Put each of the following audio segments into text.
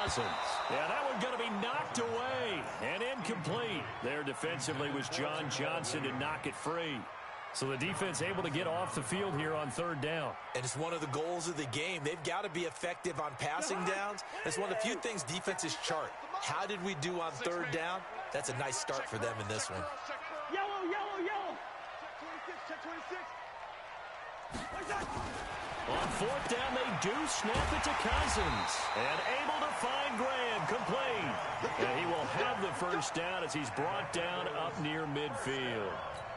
Cousins. Yeah, that one going to be knocked away and incomplete. There defensively was John Johnson to knock it free. So the defense able to get off the field here on third down. And it's one of the goals of the game. They've got to be effective on passing downs. It's one of the few things defenses chart. How did we do on third down? That's a nice start for them in this one. Yellow, yellow, yellow. Check 26. On fourth down, they do snap it to Cousins. And able to find Graham, complete. And he will have the first down as he's brought down up near midfield.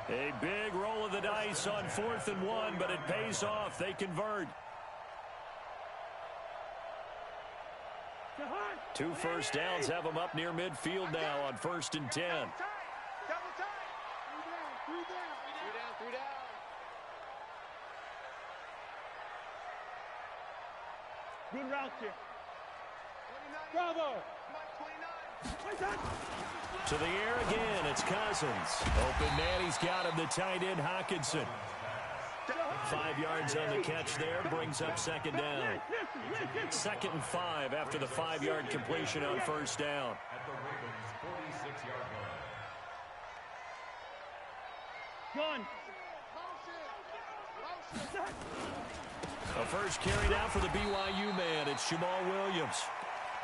A big roll of the dice on 4th and 1, but it pays off. They convert. 2 first downs have them up near midfield now on 1st and 10. Good route here. Bravo. To the air again, it's Cousins. Open man, he's got him, the tight end, Hockenson. 5 yards on the catch there, brings up second down. 2nd and 5 after the 5-yard completion on first down. Gun. A first carry now for the BYU man. It's Jamal Williams.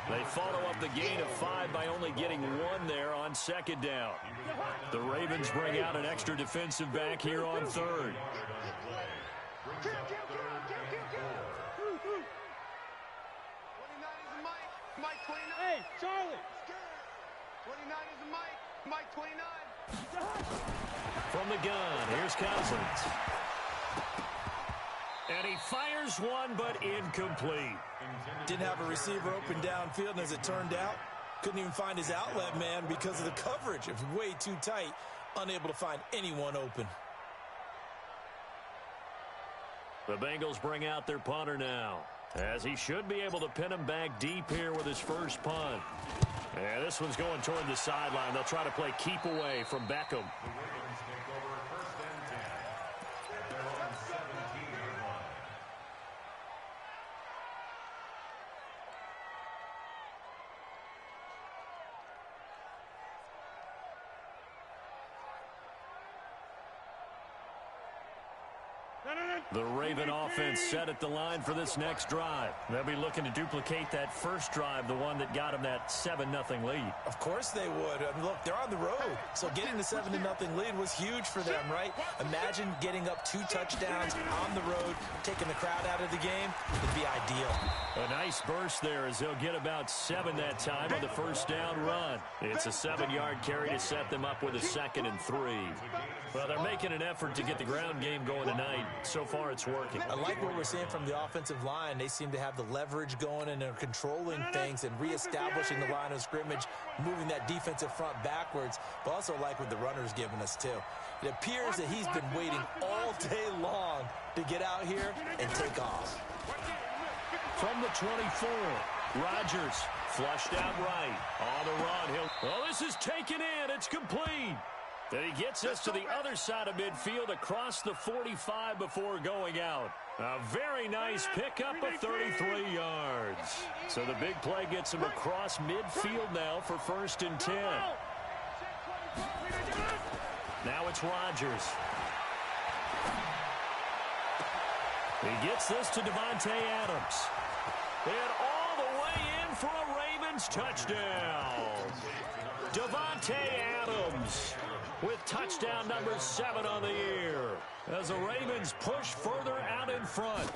They follow up the gain of 5 by only getting 1 there on second down. The Ravens bring out an extra defensive back here on third. Hey, Charlie. 29 is Mike 29. From the gun, here's Cousins. And he fires one, but incomplete. Didn't have a receiver open downfield, and as it turned out, couldn't even find his outlet man because of the coverage. It was way too tight, unable to find anyone open. The Bengals bring out their punter now, as he should be able to pin him back deep here with his first punt. And this one's going toward the sideline. They'll try to play keep away from Beckham. The Raven offense set at the line for this next drive. They'll be looking to duplicate that first drive, the one that got them that 7-0 lead. Of course they would. I mean, look, they're on the road. So getting the 7-0 lead was huge for them, right? Imagine getting up 2 touchdowns on the road, taking the crowd out of the game. It'd be ideal. A nice burst there as they'll get about 7 that time on the first down run. It's a 7-yard carry to set them up with a 2nd and 3. Well, they're making an effort to get the ground game going tonight. So far, it's working. I like what we're seeing from the offensive line. They seem to have the leverage going, and they're controlling things and reestablishing the line of scrimmage, moving that defensive front backwards, but also like what the runner's giving us, too. It appears that he's been waiting all day long to get out here and take off. From the 24, Rodgers flushed out right. On the run, well, this is taken in. It's complete. Then he gets us to the other side of midfield across the 45 before going out. A very nice pickup of 33 yards. So the big play gets him across midfield now for 1st and 10. Now it's Rodgers. He gets this to Davante Adams. And all the way in for a Ravens touchdown. Davante Adams with touchdown number 7 on the year as the Ravens push further out in front.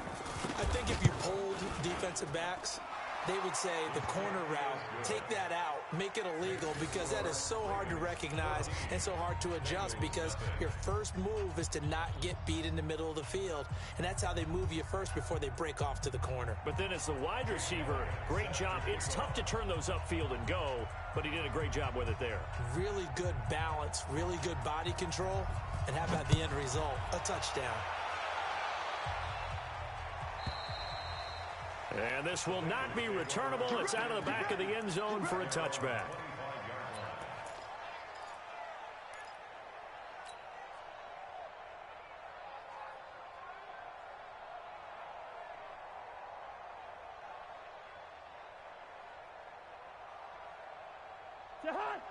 I think if you polled defensive backs, they would say the corner route, take that out, make it illegal, because that is so hard to recognize and so hard to adjust, because your first move is to not get beat in the middle of the field, and that's how they move you first before they break off to the corner. But then as the wide receiver, great job. It's tough to turn those upfield and go, but he did a great job with it there. Really good balance, really good body control, and how about the end result? A touchdown. And this will not be returnable. It's out of the back of the end zone for a touchback.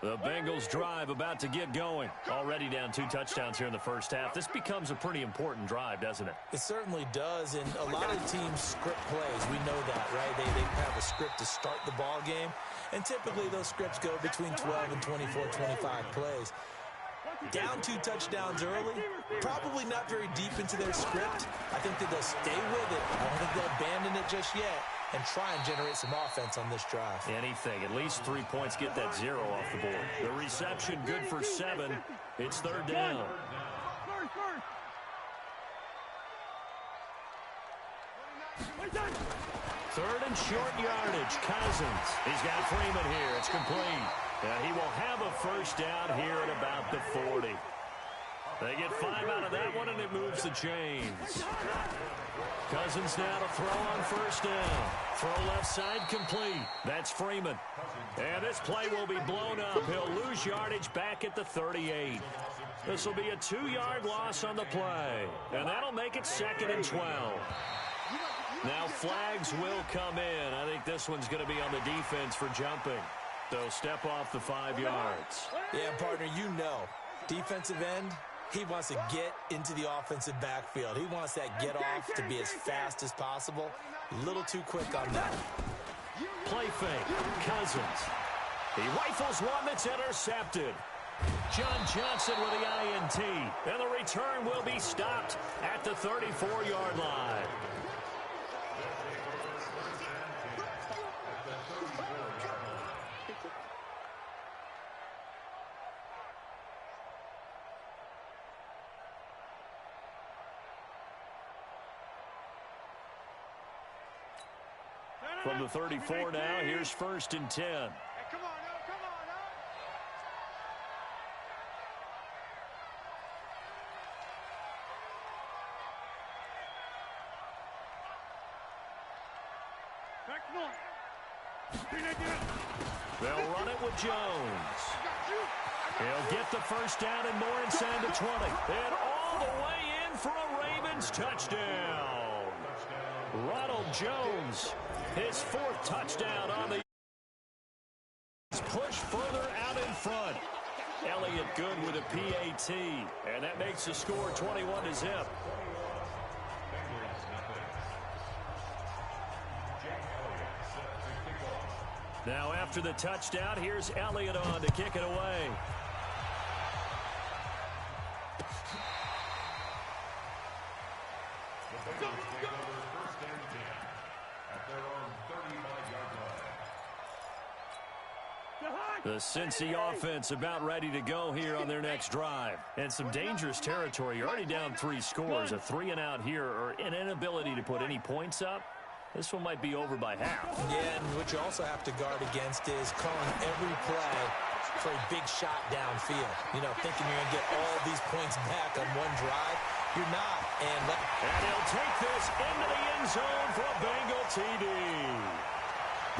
The Bengals drive about to get going. Already down 2 touchdowns here in the first half. This becomes a pretty important drive, doesn't it? It certainly does, and a lot of teams script plays. We know that, right? They have a script to start the ball game, and typically those scripts go between 12 and 24, 25 plays. Down 2 touchdowns early, probably not very deep into their script. I think that they'll stay with it. I don't think they'll abandon it just yet and try and generate some offense on this drive. Anything. At least 3 points, get that 0 off the board. The reception good for 7. It's 3rd down. Third and short yardage. Cousins. He's got Freeman here. It's complete. And he will have a first down here at about the 40. They get 5 out of that one, and it moves the chains. Cousins now to throw on first down. Throw left side complete. That's Freeman. And this play will be blown up. He'll lose yardage back at the 38. This will be a 2-yard loss on the play. And that'll make it 2nd and 12. Now flags will come in. I think this one's going to be on the defense for jumping. They'll step off the 5 yards. Yeah, partner, you know, defensive end, he wants to get into the offensive backfield. He wants that get off to be as fast as possible. A little too quick on that. Play fake. Cousins. He rifles one that's intercepted. John Johnson with the INT. And the return will be stopped at the 34-yard line. From the 34 now, here's 1st and 10. Hey, come on now, come on now. They'll run it with Jones. He'll get the first down and more inside the 20. And all the way in for a Ravens touchdown. Ronald Jones, his 4th touchdown on the push further out in front. Elliott good with a PAT, and that makes the score 21-0. Now after the touchdown, here's Elliott on to kick it away. The Cincy offense about ready to go here on their next drive. And some dangerous territory. You're already down 3 scores. A 3-and-out here, or an inability to put any points up. This one might be over by half. Yeah, and what you also have to guard against is calling every play for a big shot downfield. You know, thinking you're going to get all these points back on one drive. You're not. And he'll take this into the end zone for a Bengal TD.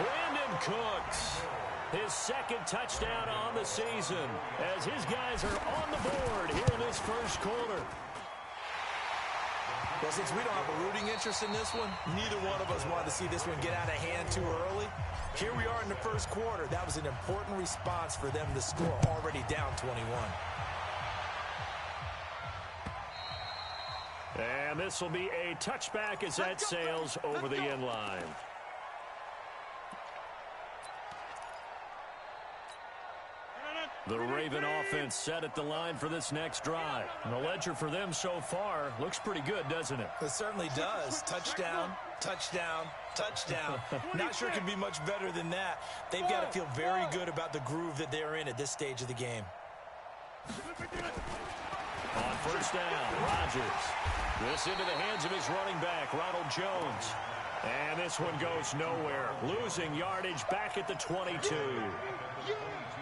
Brandon Cooks. His 2nd touchdown on the season as his guys are on the board here in this first quarter. Well, since we don't have a rooting interest in this one, neither one of us wanted to see this one get out of hand too early. Here we are in the first quarter. That was an important response for them to score, already down 21. And this will be a touchback as that sails over the end line. The Raven offense set at the line for this next drive. And the ledger for them so far looks pretty good, doesn't it? It certainly does. Touchdown, touchdown, touchdown. Not sure it could be much better than that. They've got to feel very good about the groove that they're in at this stage of the game. On first down, Rodgers. This into the hands of his running back, Ronald Jones. And this one goes nowhere. Losing yardage back at the 22.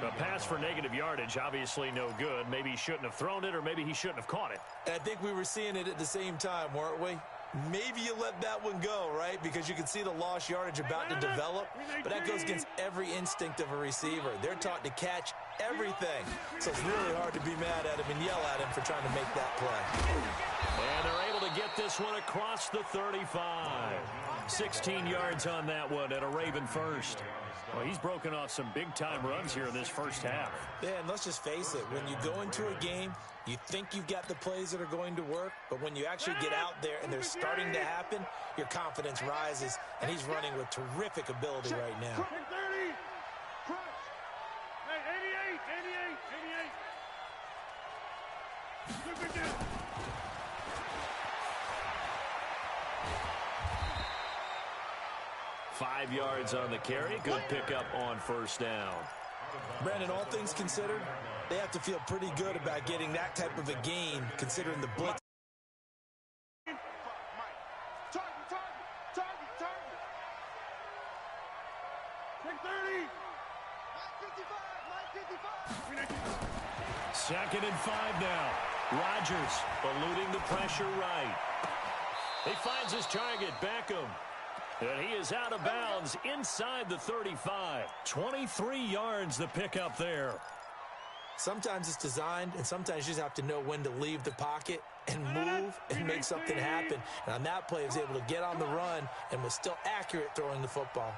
A pass for negative yardage, obviously no good. Maybe he shouldn't have thrown it, or maybe he shouldn't have caught it. I think we were seeing it at the same time, weren't we? Maybe you let that one go, right? Because you can see the lost yardage about to develop. But that goes against every instinct of a receiver. They're taught to catch everything. So it's really hard to be mad at him and yell at him for trying to make that play. And they're able to get this one across the 35. 16 yards on that one and a Raven first. Well, he's broken off some big-time runs here in this first half. Yeah, and let's just face it. When you go into a game, you think you've got the plays that are going to work, but when you actually get out there and they're starting to happen, your confidence rises, and he's running with terrific ability right now. 30. Crunch. Hey, 88. Good down. 5 yards on the carry. Good pickup on first down. Brandon, all things considered, they have to feel pretty good about getting that type of a gain, considering the blitz. Second and 5 now. Rodgers eluding the pressure right. He finds his target, Beckham. And he is out of bounds inside the 35. 23 yards the pickup there. Sometimes it's designed, and sometimes you just have to know when to leave the pocket and move and make something happen. And on that play, he was able to get on the run and was still accurate throwing the football.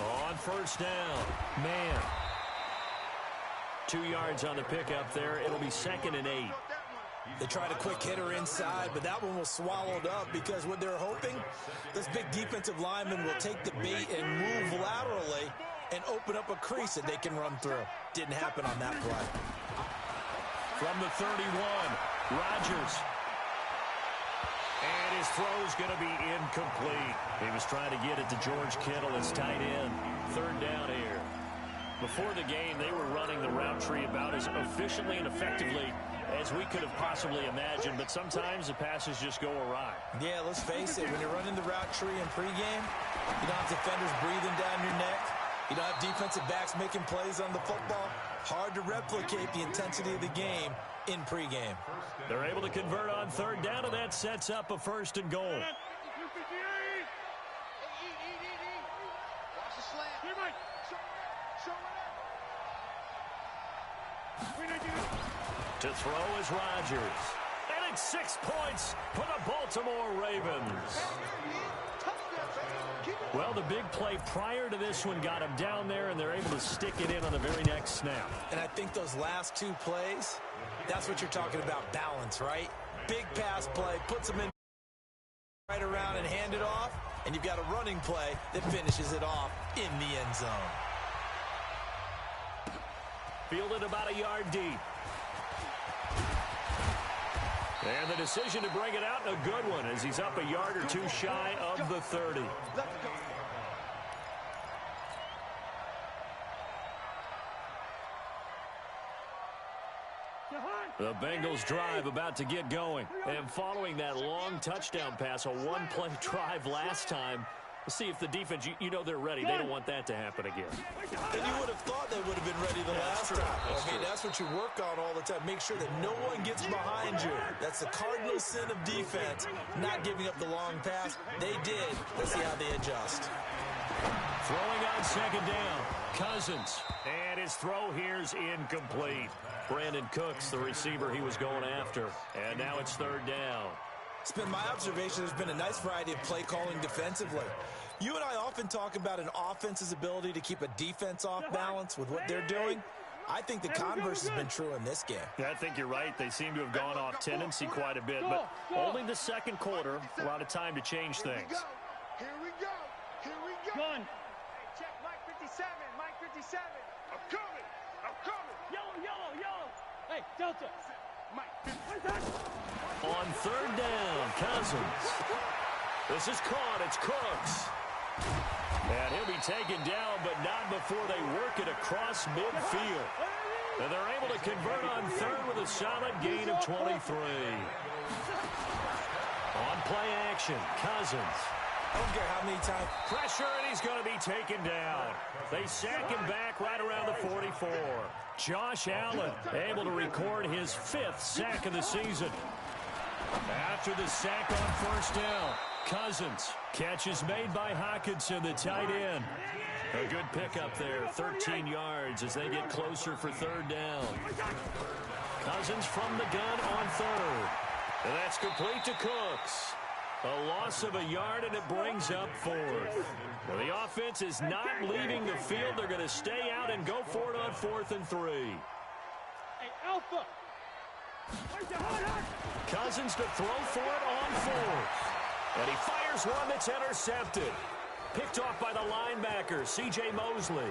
On first down, man. 2 yards on the pickup there. It'll be 2nd and 8. They tried a quick hitter inside, but that one was swallowed up because what they're hoping, this big defensive lineman will take the bait and move laterally and open up a crease that they can run through. Didn't happen on that play. From the 31, Rodgers. And his throw's going to be incomplete. He was trying to get it to George Kittle, his tight end. 3rd down here. Before the game, they were running the route tree about as efficiently and effectively as we could have possibly imagined, but sometimes the passes just go awry. Yeah, let's face it. When you're running the route tree in pregame, you don't have defenders breathing down your neck. You don't have defensive backs making plays on the football. Hard to replicate the intensity of the game in pregame. They're able to convert on 3rd down, and that sets up a 1st and goal. To throw is Rodgers. And it's 6 points for the Baltimore Ravens. Well, the big play prior to this one got him down there, and they're able to stick it in on the very next snap. And I think those last 2 plays, that's what you're talking about, balance, right? Big pass play, puts them in right around and hand it off, and you've got a running play that finishes it off in the end zone. Fielded about a yard deep. And the decision to bring it out, a good one, as he's up a yard or 2 shy of the 30. The Bengals drive about to get going. And following that long touchdown pass, a 1-play drive last time, let's see if the defense, you know they're ready. They don't want that to happen again. And you would have thought they would have been ready the last time. That's what you work on all the time. Make sure that no one gets behind you. That's the cardinal sin of defense, not giving up the long pass. They did. Let's see how they adjust. Throwing on 2nd down, Cousins. And his throw here's incomplete. Brandon Cooks, the receiver he was going after. And now it's 3rd down. It's been my observation there's been a nice variety of play calling defensively. You and I often talk about an offense's ability to keep a defense off balance with what they're doing. I think the converse has been true in this game. Yeah, I think you're right. They seem to have gone off tendency quite a bit, but only the 2nd quarter, a lot of time to change things. Here we go. Here we go. Gun. Hey, check Mike 57. Mike 57. I'm coming. I'm coming. Yellow. Hey, Delta. Mike. On 3rd down, Cousins. This is caught. It's Cooks. And he'll be taken down, but not before they work it across midfield. And they're able to convert on 3rd with a solid gain of 23. On play action, Cousins. I don't care how many times. Pressure, and he's going to be taken down. They sack him back right around the 44. Josh Allen able to record his 5th sack of the season. After the sack on first down, Cousins. Catch is made by Hockenson, the tight end. A good pickup there, 13 yards as they get closer for 3rd down. Cousins from the gun on 3rd. And that's complete to Cooks. A loss of a yard, and it brings up 4th. Well, the offense is not leaving the field. They're going to stay out and go for it on 4th and 3. Hey, Alpha. Cousins to throw for it on 4th. And he fires one that's intercepted. Picked off by the linebacker, C.J. Mosley.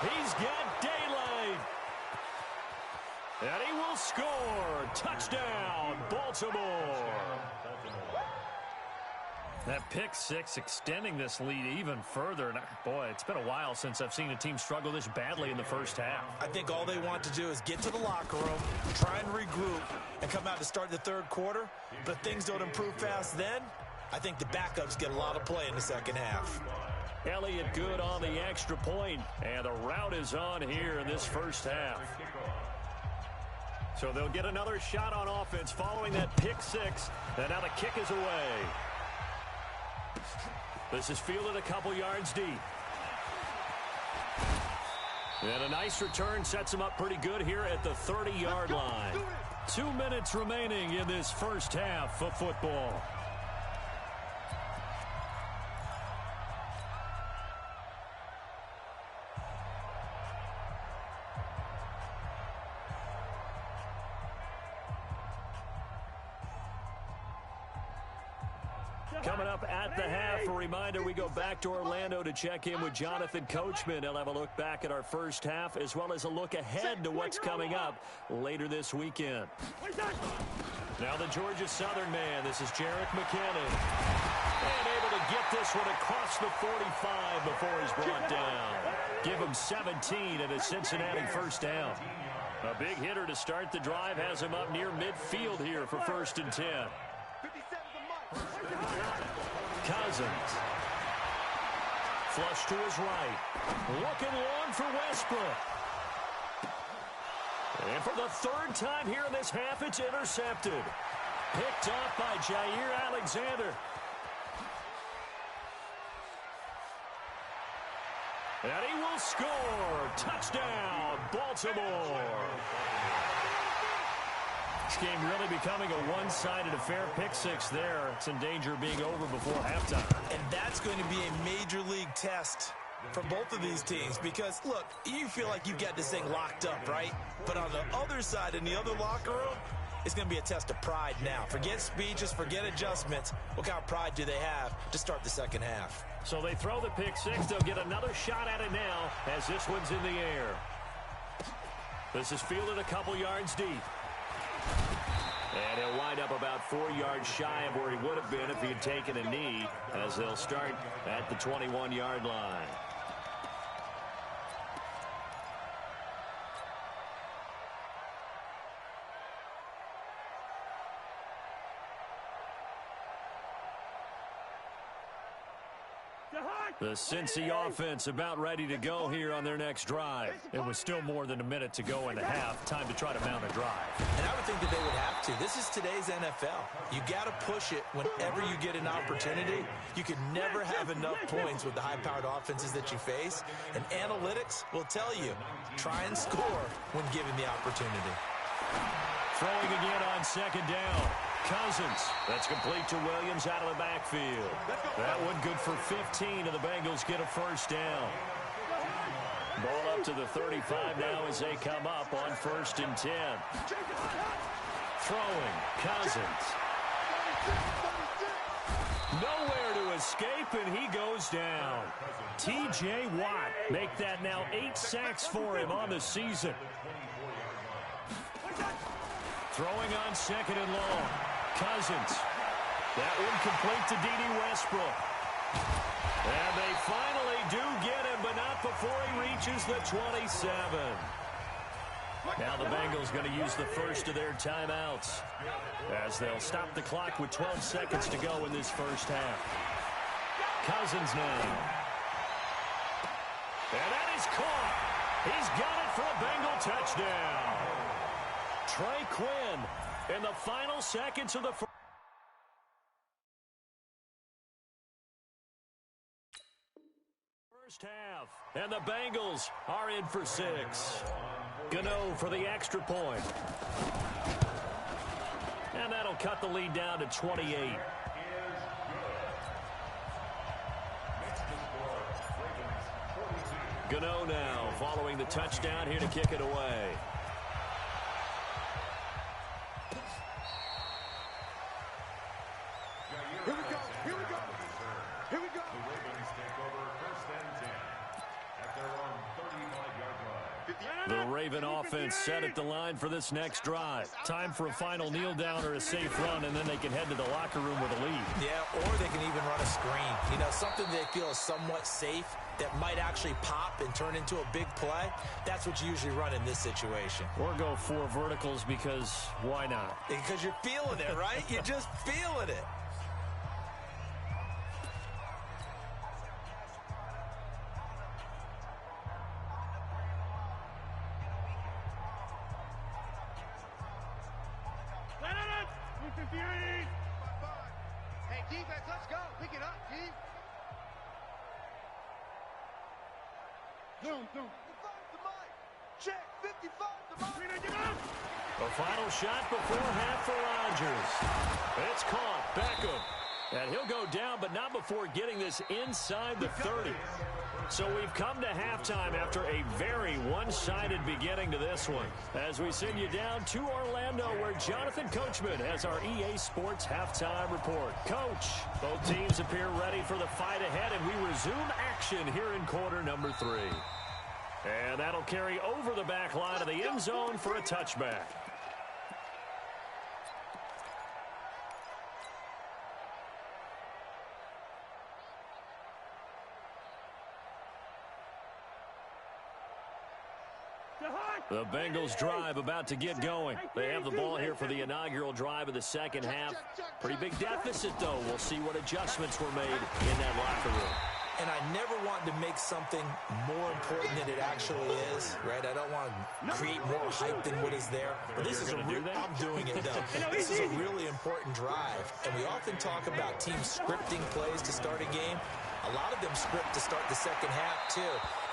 He's got daylight. And he will score. Touchdown, Baltimore. That pick six extending this lead even further. And boy, it's been a while since I've seen a team struggle this badly in the first half. I think all they want to do is get to the locker room, try and regroup, and come out to start the 3rd quarter. But if things don't improve fast then, I think the backups get a lot of play in the second half. Elliott good on the extra point, and the route is on here in this first half. So they'll get another shot on offense following that pick six, and now the kick is away. This is fielded a couple yards deep. And a nice return sets him up pretty good here at the 30-yard line. 2 minutes remaining in this first half of football. Coming up at the half, a reminder, we go back to Orlando to check in with Jonathan Coachman. He'll have a look back at our first half as well as a look ahead to what's coming up later this weekend. Now the Georgia Southern man, this is Jerick McKinnon. And able to get this one across the 45 before he's brought down. Give him 17 at a Cincinnati first down. A big hitter to start the drive has him up near midfield here for 1st and 10. Cousins. Flush to his right. Looking long for Westbrook. And for the 3rd time here in this half, it's intercepted. Picked off by Jair Alexander. And he will score. Touchdown, Baltimore. This game really becoming a one-sided affair. Pick six there. It's in danger of being over before halftime. And that's going to be a major league test for both of these teams because, look, you feel like you've got this thing locked up, right? But on the other side, in the other locker room, it's going to be a test of pride now. Forget speeches, forget adjustments. What kind of pride do they have to start the second half? So they throw the pick six. They'll get another shot at it now as this one's in the air. This is fielded a couple yards deep. And he'll wind up about 4 yards shy of where he would have been if he had taken a knee as they'll start at the 21-yard line. The Cincy offense about ready to go here on their next drive. It was still more than a minute to go in the half. Time to try to mount a drive. And I would think that they would have to. This is today's NFL. You got to push it whenever you get an opportunity. You can never have enough points with the high-powered offenses that you face. And analytics will tell you, try and score when given the opportunity. Throwing again on 2nd down. Cousins. That's complete to Williams out of the backfield. That one good for 15, and the Bengals get a first down. Ball up to the 35 now as they come up on 1st and 10. Throwing. Cousins. Nowhere to escape, and he goes down. T.J. Watt make that now 8 sacks for him on the season. Throwing on 2nd and long. Cousins. That one complete to D.D. Westbrook. And they finally do get him, but not before he reaches the 27. Now the Bengals going to use the first of their timeouts as they'll stop the clock with 12 seconds to go in this first half. Cousins now. And that is caught. He's got it for a Bengal touchdown. Trey Quinn in the final seconds of the first half. And the Bengals are in for 6. Gano for the extra point. And that'll cut the lead down to 28. Gano now following the touchdown here to kick it away. Here we go. Here we go. Here we go. The Ravens take over first and 10 at their own 35-yard line. The Raven offense set at the line for this next drive. Time for a final kneel down or a safe run, and then they can head to the locker room with a lead. Yeah, or they can even run a screen. You know, something they feel is somewhat safe that might actually pop and turn into a big play. That's what you usually run in this situation. Or go 4 verticals because why not? Because you're feeling it, right? You're just feeling it. Hey, defense, let's go. Pick it up, G. Zoom. 55 to Mike. Check, 55 to Mike. The final shot before half for Rodgers. It's caught. Beckham. And he'll go down, but not before getting this inside the 30. So we've come to halftime after a very one-sided beginning to this one. As we send you down to Orlando, where Jonathan Coachman has our EA Sports halftime report. Coach, both teams appear ready for the fight ahead, and we resume action here in quarter number 3. And that'll carry over the back line of the end zone for a touchback. The Bengals drive about to get going. They have the ball here for the inaugural drive of the second half. Pretty big deficit, though. We'll see what adjustments were made in that locker room. And I never want to make something more important than it actually is, right? I don't want to create more hype than what is there. But this is I'm doing it, though. This is a really important drive. And we often talk about teams scripting plays to start a game. A lot of them script to start the second half, too.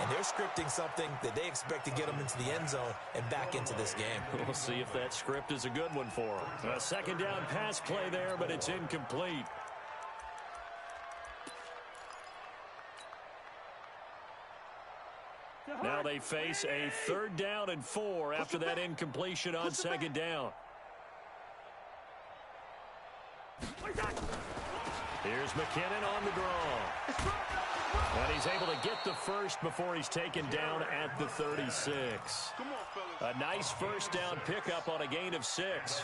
And they're scripting something that they expect to get them into the end zone and back into this game. We'll see if that script is a good one for them. A second down pass play there, but it's incomplete. Now they face a 3rd down and 4 after that incompletion on second down. Here's McKinnon on the draw. And he's able to get the first before he's taken down at the 36. A nice first down pickup on a gain of 6.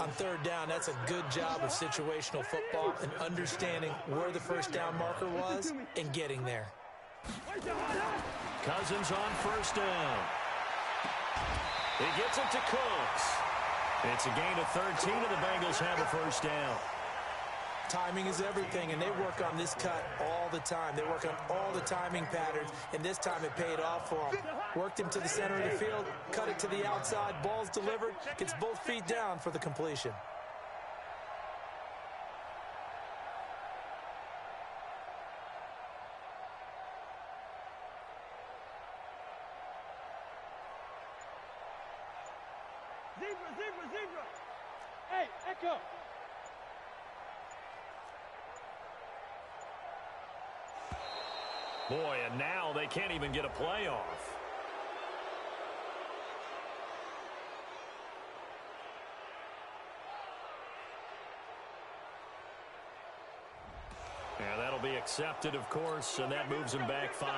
On 3rd down, that's a good job of situational football and understanding where the first down marker was and getting there. Cousins on 1st down. He gets it to Cooks. It's a gain of 13, and the Bengals have a first down. Timing is everything, and they work on this cut all the time. They work on all the timing patterns, and this time it paid off for them. Worked him to the center of the field, cut it to the outside, ball's delivered, gets both feet down for the completion. Zebra. Hey, Echo. Boy, and now they can't even get a play off. And that'll be accepted, of course, and that moves him back 5.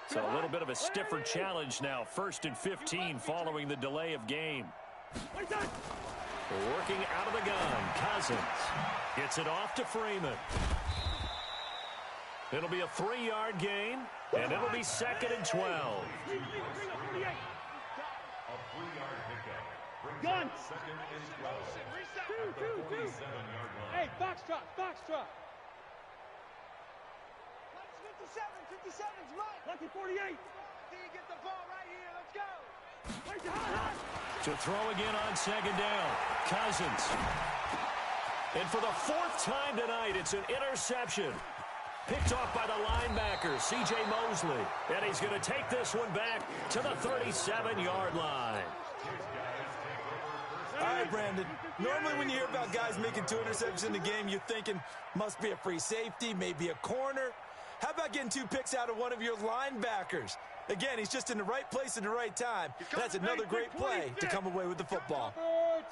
So a little bit of a stiffer challenge now. 1st and 15 following the delay of game. Working out of the gun, Cousins gets it off to Freeman. It'll be a 3-yard gain, and it'll be 2nd and 12. A 3-yard pickup. Gun. 2nd and 12. Two. 47-yard line. Hey, foxtrot. Lucky 57's mine. Lucky 48. Can you get the ball right here? Let's go. To throw again on 2nd down. Cousins. And for the 4th time tonight, it's an interception. Picked off by the linebacker, C.J. Mosley. And he's going to take this one back to the 37-yard line. All right, Brandon. Normally when you hear about guys making 2 interceptions in the game, you're thinking must be a free safety, maybe a corner. How about getting 2 picks out of one of your linebackers? Again, he's just in the right place at the right time. That's another great play to come away with the football.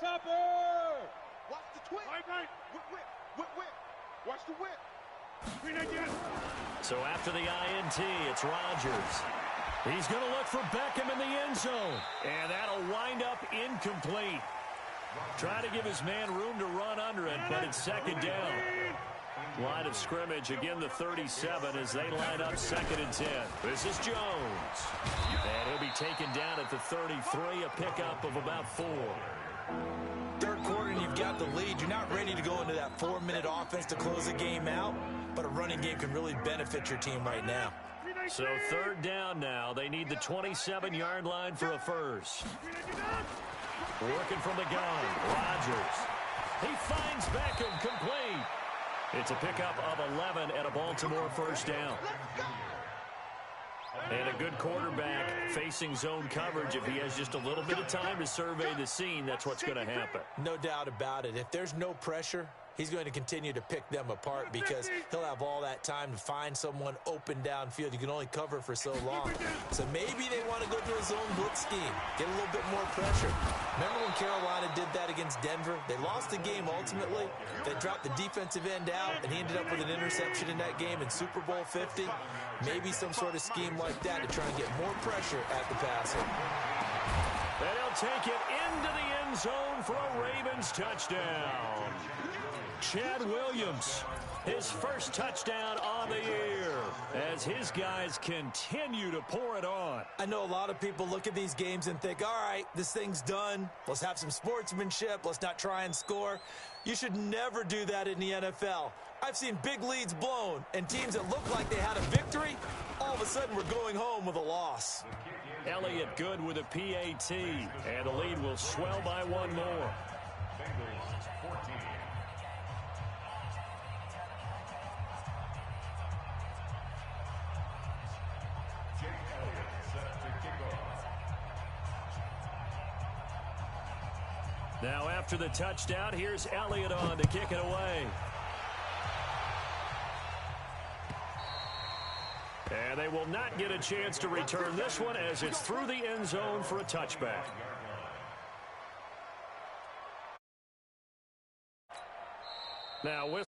Topper! Watch the twist. Whip. Watch the whip. So after the INT, it's Rodgers. He's going to look for Beckham in the end zone. And that'll wind up incomplete. Trying to give his man room to run under it, but it's 2nd down. Line of scrimmage, again the 37 as they line up 2nd and 10. This is Jones. And he'll be taken down at the 33, a pickup of about 4. Third quarter and you've got the lead. You're not ready to go into that 4-minute offense to close the game out, but a running game can really benefit your team right now. So 3rd down now. They need the 27-yard line for a first. Working from the gun, Rodgers. He finds Beckham, complete. It's a pickup of 11 and a Baltimore 1st down. And a good quarterback facing zone coverage. If he has just a little bit of time to survey the scene, that's what's going to happen. No doubt about it. If there's no pressure, he's going to continue to pick them apart because he'll have all that time to find someone open downfield. You can only cover for so long. So maybe they want to go to a zone blitz scheme, get a little bit more pressure. Remember when Carolina did that against Denver? They lost the game ultimately. They dropped the defensive end out, and he ended up with an interception in that game in Super Bowl 50. Maybe some sort of scheme like that to try and get more pressure at the passer. And he'll take it into the end zone for a Ravens touchdown. Chad Williams, his first touchdown on the year as his guys continue to pour it on. I know a lot of people look at these games and think, all right, this thing's done. Let's have some sportsmanship. Let's not try and score. You should never do that in the NFL. I've seen big leads blown and teams that look like they had a victory, all of a sudden we're going home with a loss. Elliott good with a PAT, and the lead will swell by 1 more. Bengals 14. Jake Elliott set to kick off. Now after the touchdown, here's Elliott on to kick it away. And they will not get a chance to return this one as it's through the end zone for a touchback. Now with